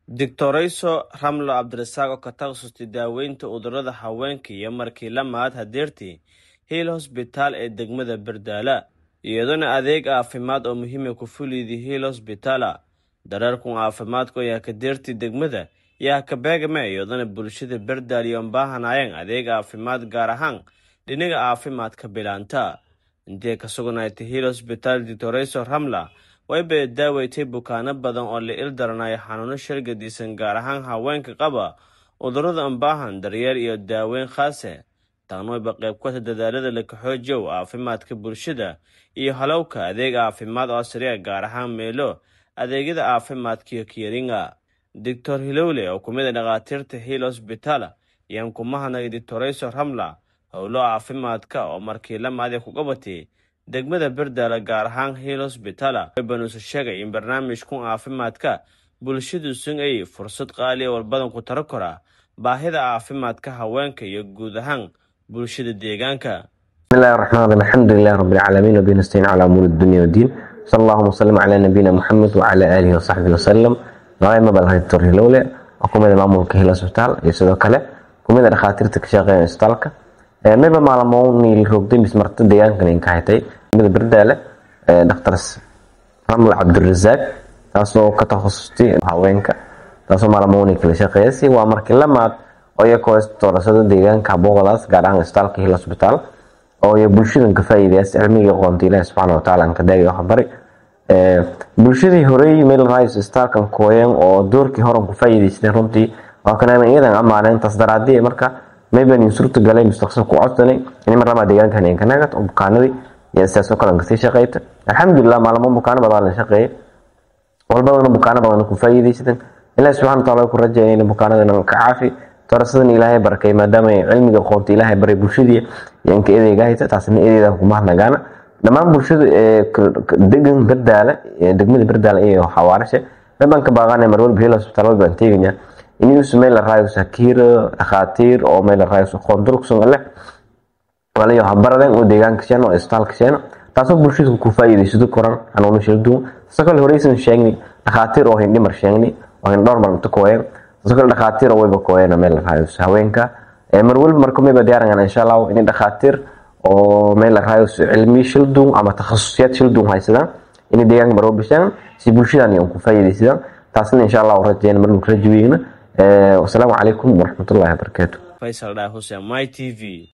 Dictorayso Ramlo Abdirasaaq oo ka takhasustay daaweynta cudurrada haweenka iyo markii la mahad hadeertii Hill Hospital ee degmada Bardaala iyaduna adeeg caafimaad oo muhiim ah ku fuliyay Hill Hospital dararku caafimaadku ayaa ka deertay degmada yaa ka beegmay iyaduna bulshada Bardaala iyo baahanayeen adeeg caafimaad gaar ahaan dhinaca caafimaadka bilaanta intii ka sugnaatay Hill Hospital Dictorayso Ramla way daawaytay bukaano badan oo la ildaranaya xanuuno shirgadiisan gaar ahaan haweenka qaba cudurrada baahan daryeel iyo daaweyn khaas ah tan way qayb ka dadaalada la xoojiyo caafimaadka bulshada iyo halowka adeeg caafimaad oo sare gaar ahaan meelo adeegyada caafimaadka iyo kiyaringa Dr. Hilowle oo kumida dhaqaatiirta Hill Hospital yaan kumahanay Dictorayso Ramla howlo caafimaadka oo markii la maade ku qabatay degmada Bardaala gaar ahaan Hill Hospital ayuu sheegay in barnaamijku caafimaadka bulshadu ay fursad qaali ah walbadan ku taro kara baahida caafimaadka haweenka iyo guud ahaan bulshada deegaanka. Bismillahir Rahmanir Rahim. Alhamdulillahi Rabbil Alamin wa bihi nasta'in ala umuri dunya wad din. Sallallahu sallam ala nabiyyina Muhammad wa ala alihi wa sahbihi wa sallam. Naayma bal Dr. Hilowle oo kumida maamulka Hill Hospital iyo sidoo kale kumida dhaqaatiirta ka shaqeeya isbitaalka mayba maalmoon rogday mismarta deegaankan in ka haytay mid Bardaala Dr. Ramlo Abdirasaaq taasoo ka takhasustay haweenka taasoo maalmoon kala shaqeeyay waa markii la maad oo ay ku istorasada deegaanka boqolaas gaar ahaan isbitaalka Hill Hospital oo ay bulshada ka faa'iideeyay cilmiga aqoonta Ilaahay subhanahu wa ta'ala ka daagay wax bari bulshadii horey meel raayis isbitaalkan kooyeen oo doorkii hore ku faa'iideysay runtii waa kana iyadan amaaleen tasdaraadii marka maybe in suurta galay mustaqbal ku codsanay in marlama deegaankan in kanaga oo bukaanadii iyo sidaas oo kale ka sii shaqeeyay alxamdulillah maalmo bukaano badan la shaqeeyay walbadana bukaano badan ku faa'iideysay Ilaahay subhanahu wa ta'ala ku rajaynay in bukaanadana ka caafi tarasadan Ilaahay barakay maadaama cilmiga aqoonta Ilaahay baray bulshadii in ka eedeegayta taasina eedeeda ku mahnagaana dhamaan bulshada degan Bardaala degmada Bardaala iyo xawaarasha dhabanka baaqana marwal Hill Hospital baan teegaya inuu sameeyay la raayo sakiir dhaqaatiir oo meel raayo qoondul ku leh walayo habaradan oo deegaanka shan oo isbitaalka shan taasoo bulshada ku faa'iideyso koran xanuun shildu sakal horeysan sheegnay dhaqaatiir oo hindhimar sheegnay oo dhowr mar inta kooyay sakal dhaqaatiir oo wayba kooyay meel raayo haweenka marwal markuu meeba diyaaran insha Allah in dhaqaatiir oo meel raayo cilmi shildu ama takhasusiyad shildu haysadaan in deegaanka marwal bishan si bulshada ay ku faa'iideysadaan taasna insha Allah rajayna markuu rajaweeyna والسلام عليكم ورحمة الله وبركاته. فيصل Hussein, My TV.